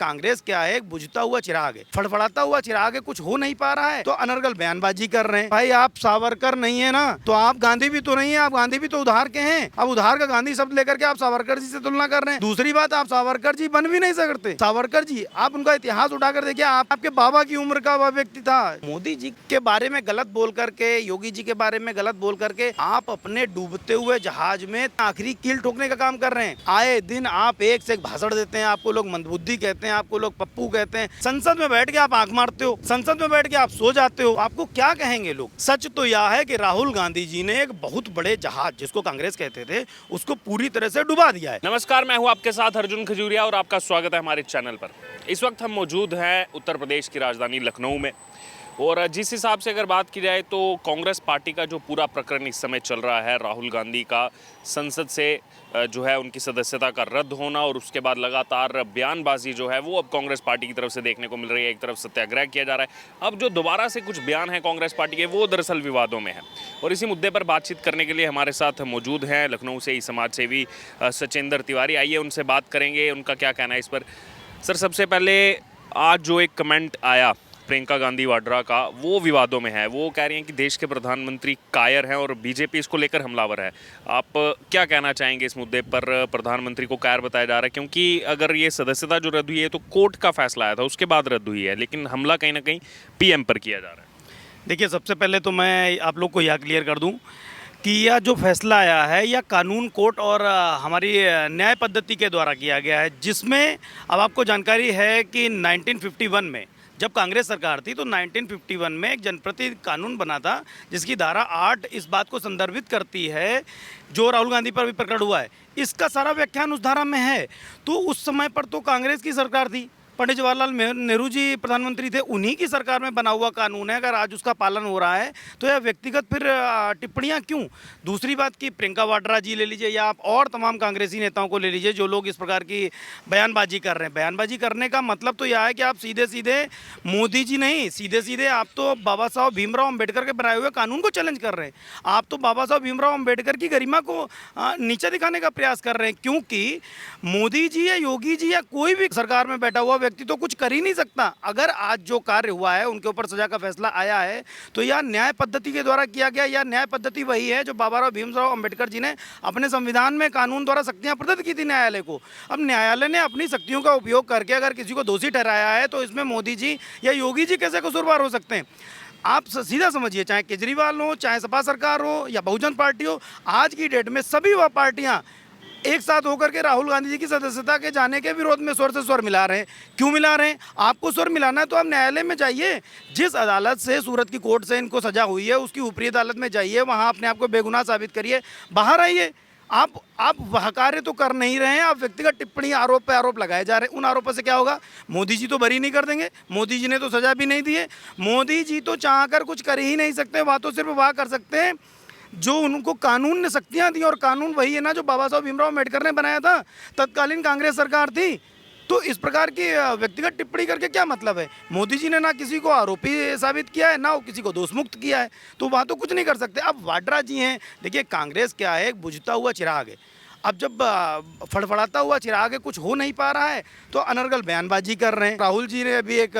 कांग्रेस क्या है, एक बुझता हुआ चिराग है, फड़फड़ाता हुआ चिराग है, कुछ हो नहीं पा रहा है तो अनर्गल बयानबाजी कर रहे हैं। भाई आप सावरकर नहीं है ना, तो आप गांधी भी तो नहीं है, आप गांधी भी तो उधार के हैं। अब उधार का गांधी शब्द लेकर के आप सावरकर जी से तुलना कर रहे हैं। दूसरी बात, आप सावरकर जी बन भी नहीं सकते। सावरकर जी, आप उनका इतिहास उठाकर देखिए, आपके बाबा की उम्र का वह व्यक्ति था। मोदी जी के बारे में गलत बोल करके, योगी जी के बारे में गलत बोल करके आप अपने डूबते हुए जहाज में आखिरी कील ठोकने का काम कर रहे हैं। आए दिन आप एक से एक भाषण देते हैं, आपको लोग मंदबुद्धि कहते हैं, आपको लोग पप्पू कहते हैं। संसद में बैठ के आप आंख मारते हो, संसद में बैठ के आप सो जाते हो, आपको क्या कहेंगे लोग। सच तो यह है कि राहुल गांधी जी ने एक बहुत बड़े जहाज, जिसको कांग्रेस कहते थे, उसको पूरी तरह से डुबा दिया है। नमस्कार, मैं हूं आपके साथ अर्जुन खजूरिया और आपका स्वागत है हमारे चैनल पर। इस वक्त हम मौजूद हैं उत्तर प्रदेश की राजधानी लखनऊ में, और जिस हिसाब से अगर बात की जाए तो कांग्रेस पार्टी का जो पूरा प्रकरण इस समय चल रहा है, राहुल गांधी का संसद से जो है उनकी सदस्यता का रद्द होना और उसके बाद लगातार बयानबाजी जो है वो अब कांग्रेस पार्टी की तरफ से देखने को मिल रही है। एक तरफ सत्याग्रह किया जा रहा है, अब जो दोबारा से कुछ बयान है कांग्रेस पार्टी के वो दरअसल विवादों में है। और इसी मुद्दे पर बातचीत करने के लिए हमारे साथ मौजूद हैं लखनऊ से ही समाज सेवी सचिंदर तिवारी। आइए उनसे बात करेंगे, उनका क्या कहना है इस पर। सर, सबसे पहले आज जो एक कमेंट आया प्रियंका गांधी वाड्रा का, वो विवादों में है। वो कह रही हैं कि देश के प्रधानमंत्री कायर हैं और बीजेपी इसको लेकर हमलावर है। आप क्या कहना चाहेंगे इस मुद्दे पर? प्रधानमंत्री को कायर बताया जा रहा है, क्योंकि अगर ये सदस्यता जो रद्द हुई है तो कोर्ट का फैसला आया था, उसके बाद रद्द हुई है, लेकिन हमला कहीं ना कहीं पीएम पर किया जा रहा है। देखिए, सबसे पहले तो मैं आप लोग को यह क्लियर कर दूं कि यह जो फैसला आया है यह कानून, कोर्ट और हमारी न्याय पद्धति के द्वारा किया गया है, जिसमें अब आपको जानकारी है कि 1951 में जब कांग्रेस सरकार थी तो 1951 में एक जनप्रतिनिधि कानून बना था, जिसकी धारा 8 इस बात को संदर्भित करती है जो राहुल गांधी पर भी प्रकट हुआ है। इसका सारा व्याख्यान उस धारा में है। तो उस समय पर तो कांग्रेस की सरकार थी, पंडित जवाहरलाल नेहरू जी प्रधानमंत्री थे, उन्हीं की सरकार में बना हुआ कानून है। अगर आज उसका पालन हो रहा है तो यह व्यक्तिगत फिर टिप्पणियां क्यों? दूसरी बात कि प्रियंका वाड्रा जी ले लीजिए या आप और तमाम कांग्रेसी नेताओं को ले लीजिए, जो लोग इस प्रकार की बयानबाजी कर रहे हैं। बयानबाजी करने का मतलब तो यह है कि आप सीधे सीधे मोदी जी नहीं, सीधे सीधे आप तो बाबा साहब भीमराव अम्बेडकर के बनाए हुए कानून को चैलेंज कर रहे हैं। आप तो बाबा साहब भीमराव अम्बेडकर की गरिमा को नीचा दिखाने का प्रयास कर रहे हैं, क्योंकि मोदी जी या योगी जी या कोई भी सरकार में बैठा हुआ व्यक्ति तो कुछ कर ही नहीं सकता। अगर आज जो कार्य हुआ है, उनके ऊपर सजा का फैसला आया है, तो यह न्याय पद्धति के द्वारा किया गया। यह न्याय पद्धति वही है जो बाबा साहब भीमराव अम्बेडकर जी ने अपने संविधान में कानून द्वारा शक्तियां प्रदत्त की थी न्यायालय को। अब न्यायालय ने अपनी शक्तियों का उपयोग करके अगर किसी को दोषी ठहराया है तो इसमें मोदी जी या योगी जी कैसे कसूरवार हो सकते हैं? आप सीधा समझिए, चाहे केजरीवाल हो, चाहे सपा सरकार हो या बहुजन पार्टी हो, आज की डेट में सभी वह पार्टियां एक साथ होकर के राहुल गांधी जी की सदस्यता के जाने के विरोध में स्वर से स्वर मिला रहे हैं। क्यों मिला रहे हैं? आपको स्वर मिलाना है तो आप न्यायालय में जाइए। जिस अदालत से, सूरत की कोर्ट से इनको सजा हुई है, उसकी ऊपरी अदालत में जाइए, वहां अपने आप को बेगुनाह साबित करिए, बाहर आइए। आप वह कार्य तो कर नहीं रहे हैं, आप व्यक्तिगत टिप्पणी, आरोप पे आरोप लगाए जा रहे हैं। उन आरोपों से क्या होगा? मोदी जी तो बरी नहीं कर देंगे, मोदी जी ने तो सजा भी नहीं दी है। मोदी जी तो चाहकर कुछ कर ही नहीं सकते, वह तो सिर्फ वह कर सकते हैं जो उनको कानून ने शक्तियां दी, और कानून वही है ना जो बाबा साहब भीमराव अम्बेडकर ने बनाया था, तत्कालीन कांग्रेस सरकार थी। तो इस प्रकार की व्यक्तिगत टिप्पणी करके क्या मतलब है? मोदी जी ने ना किसी को आरोपी साबित किया है, ना किसी को दोषमुक्त किया है, तो वहाँ तो कुछ नहीं कर सकते। अब वाड्रा जी हैं, देखिए कांग्रेस क्या है, एक बुझता हुआ चिराग है। अब जब फड़फड़ाता हुआ चिराग है, कुछ हो नहीं पा रहा है तो अनर्गल बयानबाजी कर रहे हैं। राहुल जी ने अभी एक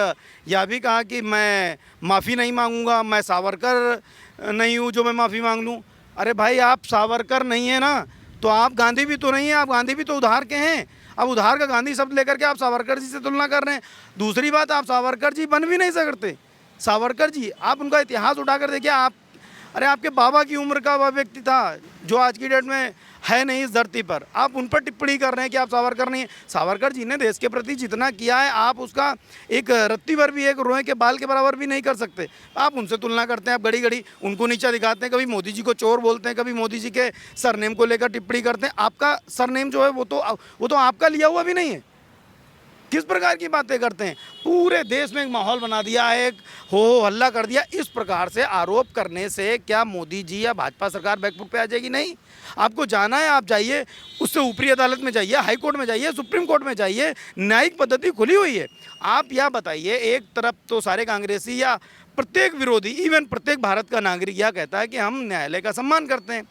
यह भी कहा कि मैं माफ़ी नहीं मांगूंगा, मैं सावरकर नहीं हूँ जो मैं माफ़ी मांग लूँ। अरे भाई, आप सावरकर नहीं है ना, तो आप गांधी भी तो नहीं है, आप गांधी भी तो उधार के हैं। अब उधार का गांधी शब्द लेकर के आप सावरकर जी से तुलना कर रहे हैं। दूसरी बात, आप सावरकर जी बन भी नहीं सकते। सावरकर जी, आप उनका इतिहास उठाकर देखिए। अरे आपके बाबा की उम्र का वह व्यक्ति था जो आज की डेट में है नहीं इस धरती पर। आप उन पर टिप्पणी कर रहे हैं कि आप सावरकर नहीं हैं। सावरकर जी ने देश के प्रति जितना किया है, आप उसका एक रत्ती भर भी, एक रोए के बाल के बराबर भी नहीं कर सकते। आप उनसे तुलना करते हैं, आप घड़ी घड़ी उनको नीचा दिखाते हैं, कभी मोदी जी को चोर बोलते हैं, कभी मोदी जी के सरनेम को लेकर टिप्पणी करते हैं। आपका सरनेम जो है वो तो आपका लिया हुआ भी नहीं है। किस प्रकार की बातें करते हैं? पूरे देश में एक माहौल बना दिया है, एक हो हल्ला कर दिया। इस प्रकार से आरोप करने से क्या मोदी जी या भाजपा सरकार बैकफुट पे आ जाएगी? नहीं। आपको जाना है, आप जाइए, उससे ऊपरी अदालत में जाइए, हाई कोर्ट में जाइए, सुप्रीम कोर्ट में जाइए, न्यायिक पद्धति खुली हुई है। आप यह बताइए, एक तरफ तो सारे कांग्रेसी या प्रत्येक विरोधी, इवन प्रत्येक भारत का नागरिक यह कहता है कि हम न्यायालय का सम्मान करते हैं।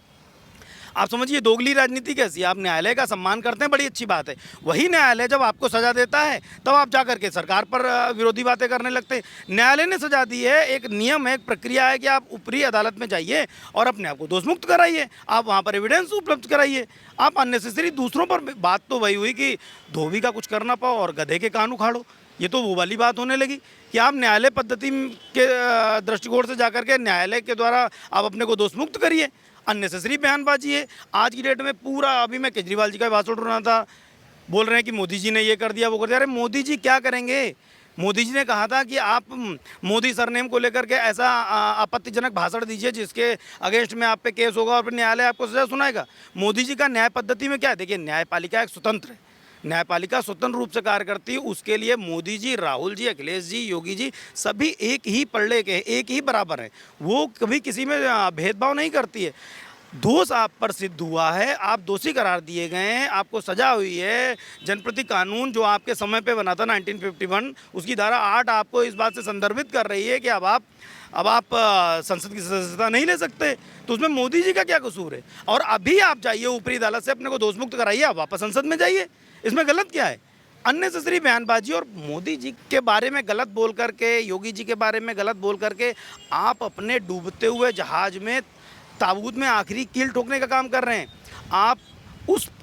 आप समझिए दोगली राजनीति कैसी है। आप न्यायालय का सम्मान करते हैं, बड़ी अच्छी बात है। वही न्यायालय जब आपको सजा देता है तब आप जा करके सरकार पर विरोधी बातें करने लगते हैं। न्यायालय ने सजा दी है, एक नियम है, एक प्रक्रिया है कि आप ऊपरी अदालत में जाइए और अपने आप को दोषमुक्त कराइए, आप वहाँ पर एविडेंस उपलब्ध कराइए। आप अननेसेसरी दूसरों पर, बात तो वही हुई कि धोबी का कुछ कर ना पाओ और गधे के कान उखाड़ो, ये तो वो वाली बात होने लगी कि आप न्यायालय पद्धति के दृष्टिकोण से जाकर के न्यायालय के द्वारा आप अपने को दोषमुक्त करिए। अननेसेसरी बयानबाजी है आज की डेट में पूरा। अभी मैं केजरीवाल जी का भाषण सुन रहा था, बोल रहे हैं कि मोदी जी ने ये कर दिया वो कर दिया। अरे मोदी जी क्या करेंगे? मोदी जी ने कहा था कि आप मोदी सरनेम को लेकर के ऐसा आपत्तिजनक भाषण दीजिए जिसके अगेंस्ट में आप पे केस होगा और फिर न्यायालय आपको सजा सुनाएगा। मोदी जी का न्याय पद्धति में क्या है? देखिए, न्यायपालिका एक स्वतंत्र है, न्यायपालिका स्वतंत्र रूप से कार्य करती है। उसके लिए मोदी जी, राहुल जी, अखिलेश जी, योगी जी सभी एक ही पल्ले के, एक ही बराबर हैं। वो कभी किसी में भेदभाव नहीं करती है। दोष आप पर सिद्ध हुआ है, आप दोषी करार दिए गए हैं, आपको सजा हुई है। जनप्रति कानून जो आपके समय पे बना था 1951, उसकी धारा 8 आपको इस बात से संदर्भित कर रही है कि अब आप संसद की सदस्यता नहीं ले सकते। तो उसमें मोदी जी का क्या कसूर है? और अभी आप जाइए ऊपरी अदालत से अपने को दोषमुक्त कराइए, आप वापस संसद में जाइए, इसमें गलत क्या है? अननेसेसरी बयानबाजी। और मोदी जी के बारे में गलत बोल करके, योगी जी के बारे में गलत बोल करके आप अपने डूबते हुए जहाज में, ताबूत में आखिरी कील ठोकने का काम कर रहे हैं। आप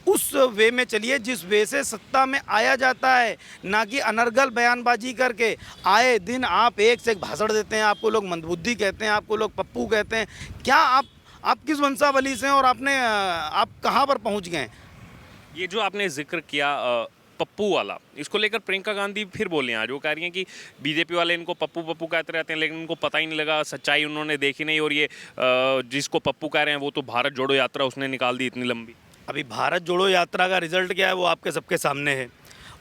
उस वे में चलिए जिस वे से सत्ता में आया जाता है, ना कि अनर्गल बयानबाजी करके। आए दिन आप एक से एक भाषण देते हैं, आपको लोग मंदबुद्धि कहते हैं, आपको लोग पप्पू कहते हैं। क्या आप किस वंशावली से हैं और आप कहाँ पर पहुँच गए? ये जो आपने जिक्र किया पप्पू वाला, इसको लेकर प्रियंका गांधी फिर बोले आज, वो कह रही हैं कि बीजेपी वाले इनको पप्पू पप्पू कहते रहते हैं लेकिन उनको पता ही नहीं लगा, सच्चाई उन्होंने देखी नहीं। और ये जिसको पप्पू कह रहे हैं वो तो भारत जोड़ो यात्रा उसने निकाल दी इतनी लंबी। अभी भारत जोड़ो यात्रा का रिजल्ट क्या है वो आपके सबके सामने है।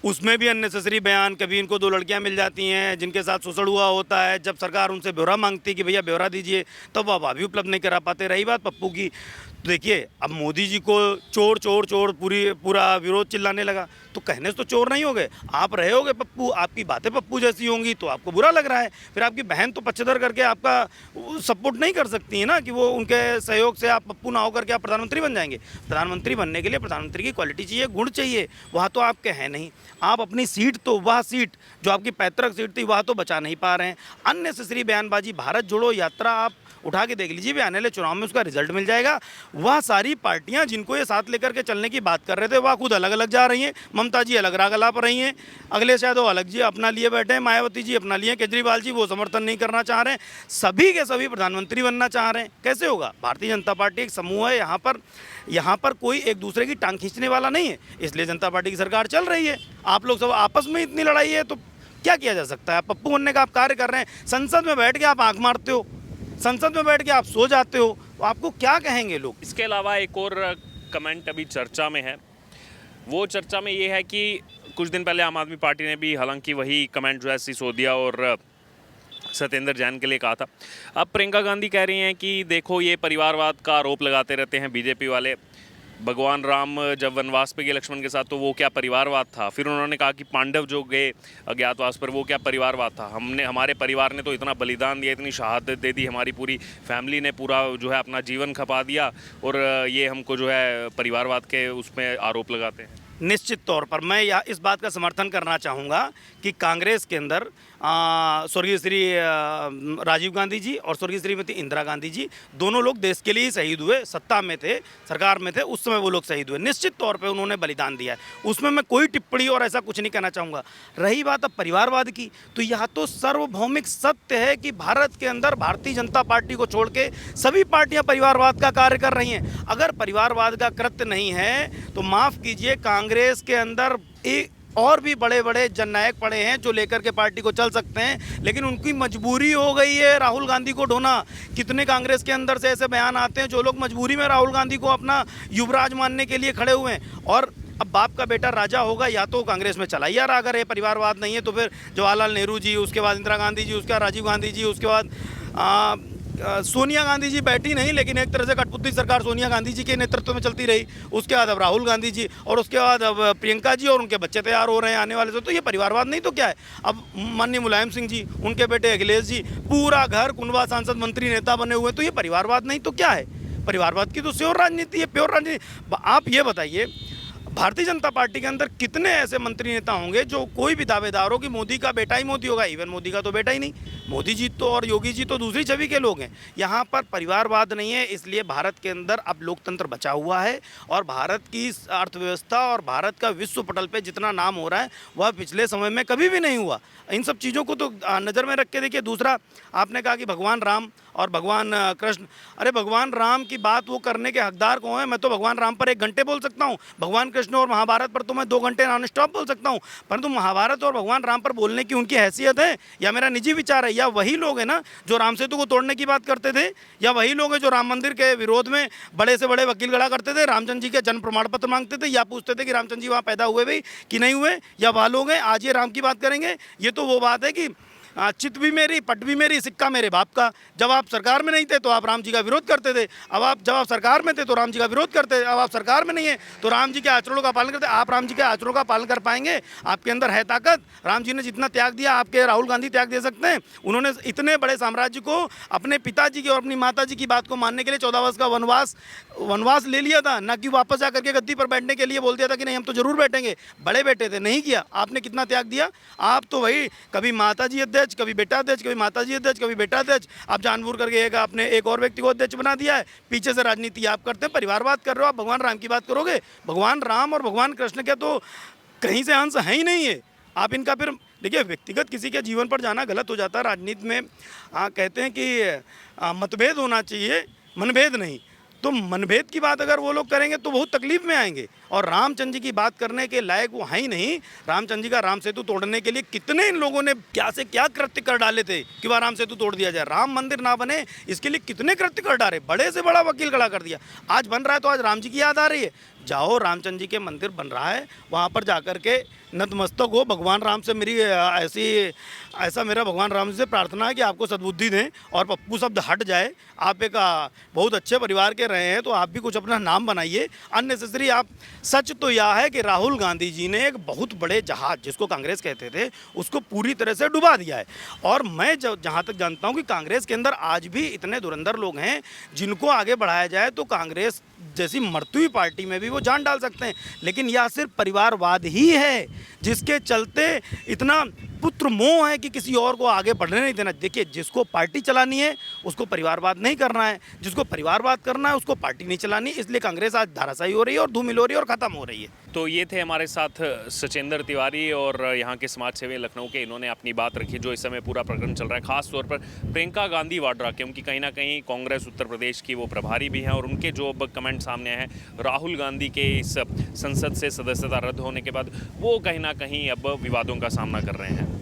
उसमें भी अननेसेसरी बयान। कभी इनको 2 लड़कियां मिल जाती हैं जिनके साथ शोषण हुआ होता है, जब सरकार उनसे ब्यौरा मांगती है कि भैया ब्यौरा दीजिए, तब वो अभी उपलब्ध नहीं करा पाते। रही बात पप्पू की, तो देखिए अब मोदी जी को चोर चोर चोर पूरा विरोध चिल्लाने लगा, तो कहने से तो चोर नहीं हो गए, आप रहे होगे पप्पू, आपकी बातें पप्पू जैसी होंगी तो आपको बुरा लग रहा है। फिर आपकी बहन तो पक्षधर करके आपका सपोर्ट नहीं कर सकती है ना कि वो उनके सहयोग से आप पप्पू ना होकर के आप प्रधानमंत्री बन जाएंगे। प्रधानमंत्री बनने के लिए प्रधानमंत्री की क्वालिटी चाहिए, गुण चाहिए, वहाँ तो आपके हैं नहीं। आप अपनी सीट, तो वह सीट जो आपकी पैतृक सीट थी वह तो बचा नहीं पा रहे हैं। अननेसेसरी बयानबाजी। भारत जोड़ो यात्रा आप उठा के देख लीजिए, भी आने वाले चुनाव में उसका रिजल्ट मिल जाएगा। वह सारी पार्टियां जिनको ये साथ लेकर के चलने की बात कर रहे थे वह खुद अलग अलग जा रही हैं। ममता जी अलग राग अलाप रही हैं, अखिलेश यादव अलग जी अपना लिए बैठे हैं, मायावती जी अपना लिए, केजरीवाल जी वो समर्थन नहीं करना चाह रहे हैं, सभी के सभी प्रधानमंत्री बनना चाह रहे हैं। कैसे होगा? भारतीय जनता पार्टी एक समूह है, यहाँ पर कोई एक दूसरे की टांग खींचने वाला नहीं है, इसलिए जनता पार्टी की सरकार चल रही है। आप लोग सब आपस में इतनी लड़ाई है तो क्या किया जा सकता है? आप पप्पू बनने का आप कार्य कर रहे हैं, संसद में बैठ के आप आंख मारते हो, संसद में बैठ के आप सो जाते हो, तो आपको क्या कहेंगे लोग? इसके अलावा एक और कमेंट अभी चर्चा में है, वो चर्चा में ये है कि कुछ दिन पहले आम आदमी पार्टी ने भी हालांकि वही कमेंट जो है सिसोदिया और सत्येंद्र जैन के लिए कहा था। अब प्रियंका गांधी कह रही हैं कि देखो ये परिवारवाद का आरोप लगाते रहते हैं बीजेपी वाले। भगवान राम जब वनवास पे गए लक्ष्मण के साथ तो वो क्या परिवारवाद था? फिर उन्होंने कहा कि पांडव जो गए अज्ञातवास पर वो क्या परिवारवाद था? हमारे परिवार ने तो इतना बलिदान दिया, इतनी शहादत दे दी, हमारी पूरी फैमिली ने पूरा जो है अपना जीवन खपा दिया और ये हमको जो है परिवारवाद के उसमें आरोप लगाते हैं। निश्चित तौर पर मैं इस बात का समर्थन करना चाहूँगा कि कांग्रेस के अंदर स्वर्गीय श्री राजीव गांधी जी और स्वर्गीय श्रीमती इंदिरा गांधी जी दोनों लोग देश के लिए ही शहीद हुए। सत्ता में थे, सरकार में थे, उस समय वो लोग शहीद हुए। निश्चित तौर पे उन्होंने बलिदान दिया है, उसमें मैं कोई टिप्पणी और ऐसा कुछ नहीं कहना चाहूँगा। रही बात अब परिवारवाद की, तो यह तो सार्वभौमिक सत्य है कि भारत के अंदर भारतीय जनता पार्टी को छोड़ के सभी पार्टियां परिवारवाद का कार्य कर रही हैं। अगर परिवारवाद का कृत्य नहीं है तो माफ़ कीजिए, कांग्रेस के अंदर एक और भी बड़े बड़े जननायक पड़े हैं जो लेकर के पार्टी को चल सकते हैं, लेकिन उनकी मजबूरी हो गई है राहुल गांधी को ढोना। कितने कांग्रेस के अंदर से ऐसे बयान आते हैं जो लोग मजबूरी में राहुल गांधी को अपना युवराज मानने के लिए खड़े हुए हैं। और अब बाप का बेटा राजा होगा, या तो कांग्रेस में चला यार, अगर ये परिवारवाद नहीं है तो फिर जवाहरलाल नेहरू जी, उसके बाद इंदिरा गांधी जी, उसके बाद राजीव गांधी जी, उसके बाद सोनिया गांधी जी बैठी नहीं, लेकिन एक तरह से कठपुतली सरकार सोनिया गांधी जी के नेतृत्व में चलती रही। उसके बाद अब राहुल गांधी जी, और उसके बाद अब प्रियंका जी, और उनके बच्चे तैयार हो रहे हैं आने वाले से। तो ये परिवारवाद नहीं तो क्या है? अब माननीय मुलायम सिंह जी, उनके बेटे अखिलेश जी, पूरा घर कुनबा सांसद मंत्री नेता बने हुए, तो ये परिवारवाद नहीं तो क्या है? परिवारवाद की तो श्योर राजनीति है, प्योर राजनीति। आप ये बताइए, भारतीय जनता पार्टी के अंदर कितने ऐसे मंत्री नेता होंगे जो कोई भी दावेदार हो कि मोदी का बेटा ही मोदी होगा। इवन मोदी का तो बेटा ही नहीं, मोदी जी तो और योगी जी तो दूसरी छवि के लोग हैं। यहाँ पर परिवारवाद नहीं है, इसलिए भारत के अंदर अब लोकतंत्र बचा हुआ है और भारत की अर्थव्यवस्था और भारत का विश्व पटल पे जितना नाम हो रहा है वह पिछले समय में कभी भी नहीं हुआ। इन सब चीज़ों को तो नज़र में रख के देखिए। दूसरा, आपने कहा कि भगवान राम और भगवान कृष्ण, अरे भगवान राम की बात वो करने के हकदार कौन है? मैं तो भगवान राम पर 1 घंटे बोल सकता हूँ, भगवान कृष्ण और महाभारत पर तो मैं 2 घंटे नॉन स्टॉप बोल सकता हूँ, परंतु महाभारत और भगवान राम पर बोलने की उनकी हैसियत है या मेरा निजी विचार है? या वही लोग हैं ना जो राम सेतु को तोड़ने की बात करते थे, या वही लोग हैं जो राम मंदिर के विरोध में बड़े से बड़े वकील खड़ा करते थे, रामचंद्र जी के जन्म प्रमाण पत्र मांगते थे, या पूछते थे कि रामचंद्र जी वहाँ पैदा हुए भी कि नहीं हुए, या वह लोग हैं आज ये राम की बात करेंगे? ये तो वो बात है कि चित भी मेरी, पट भी मेरी, सिक्का मेरे बाप का। जब आप सरकार में नहीं थे तो आप राम जी का विरोध करते थे, जब आप सरकार में थे तो राम जी का विरोध करते थे, अब आप सरकार में नहीं है तो राम जी के आचरणों का पालन करते। आप राम जी के आचरणों का पालन कर पाएंगे? आपके अंदर है ताकत? राम जी ने जितना त्याग दिया आपके राहुल गांधी त्याग दे सकते हैं? उन्होंने इतने बड़े साम्राज्य को अपने पिताजी की और अपनी माता जी की बात को मानने के लिए 14 वर्ष का वनवास ले लिया था, ना कि वापस आकर के गद्दी पर बैठने के लिए बोल दिया था कि नहीं हम तो जरूर बैठेंगे। बड़े बेटे थे, नहीं किया। आपने कितना त्याग दिया? आप तो वही कभी माता जी अध्यक्ष, कभी बेटा अध्यक्ष, कभी माता जी अध्यक्ष, कभी बेटा अध्यक्ष, आप जानबूझ करके आपने एक और व्यक्ति को अध्यक्ष बना दिया है। पीछे से राजनीति आप करते हैं, परिवारवाद कर रहे हो। आप भगवान राम की बात करोगे? भगवान राम और भगवान कृष्ण के तो कहीं से अंश है ही नहीं है। आप इनका फिर देखिए, व्यक्तिगत किसी के जीवन पर जाना गलत हो जाता है। राजनीति में कहते हैं कि मतभेद होना चाहिए, मनभेद नहीं। तो मनभेद की बात अगर वो लोग करेंगे तो बहुत तकलीफ में आएंगे, और रामचंद्र जी की बात करने के लायक वो है ही नहीं। रामचंद्र जी का राम सेतु तोड़ने के लिए कितने इन लोगों ने क्या से क्या कृत्य कर डाले थे कि वह राम सेतु तोड़ दिया जाए, राम मंदिर ना बने, इसके लिए कितने कृत्य कर डाले। बड़े से बड़ा वकील खड़ा कर दिया। आज बन रहा है तो आज राम जी की याद आ रही है। जाओ, रामचंद्र जी के मंदिर बन रहा है, वहाँ पर जाकर के नतमस्तक हो। भगवान राम से मेरी ऐसा मेरा भगवान राम से प्रार्थना है कि आपको सद्बुद्धि दें और पप्पू शब्द हट जाए। आप एक बहुत अच्छे परिवार के रहे हैं तो आप भी कुछ अपना नाम बनाइए। अननेसेसरी आप, सच तो यह है कि राहुल गांधी जी ने एक बहुत बड़े जहाज जिसको कांग्रेस कहते थे उसको पूरी तरह से डुबा दिया है। और मैं जहाँ तक जानता हूँ कि कांग्रेस के अंदर आज भी इतने धुरंधर लोग हैं जिनको आगे बढ़ाया जाए तो कांग्रेस जैसी मरती हुई पार्टी में भी वो जान डाल सकते हैं। लेकिन यह सिर्फ परिवारवाद ही है जिसके चलते इतना पुत्र मोह है कि किसी और को आगे बढ़ने नहीं देना। देखिए, जिसको पार्टी चलानी है उसको परिवारवाद नहीं करना है, जिसको परिवारवाद करना है उसको पार्टी नहीं चलानी। इसलिए कांग्रेस आज धाराशायी हो रही है और धूमिल हो रही है और ख़त्म हो रही है। तो ये थे हमारे साथ सचेंद्र तिवारी और यहाँ के समाज सेवी लखनऊ के। इन्होंने अपनी बात रखी जो इस समय पूरा प्रकरण चल रहा है, खास तौर पर प्रियंका गांधी वाड्रा के, उनकी कहीं ना कहीं कांग्रेस उत्तर प्रदेश की वो प्रभारी भी हैं, और उनके जो अब कमेंट सामने आए हैं राहुल गांधी के इस संसद से सदस्यता रद्द होने के बाद, वो कहीं ना कहीं अब विवादों का सामना कर रहे हैं।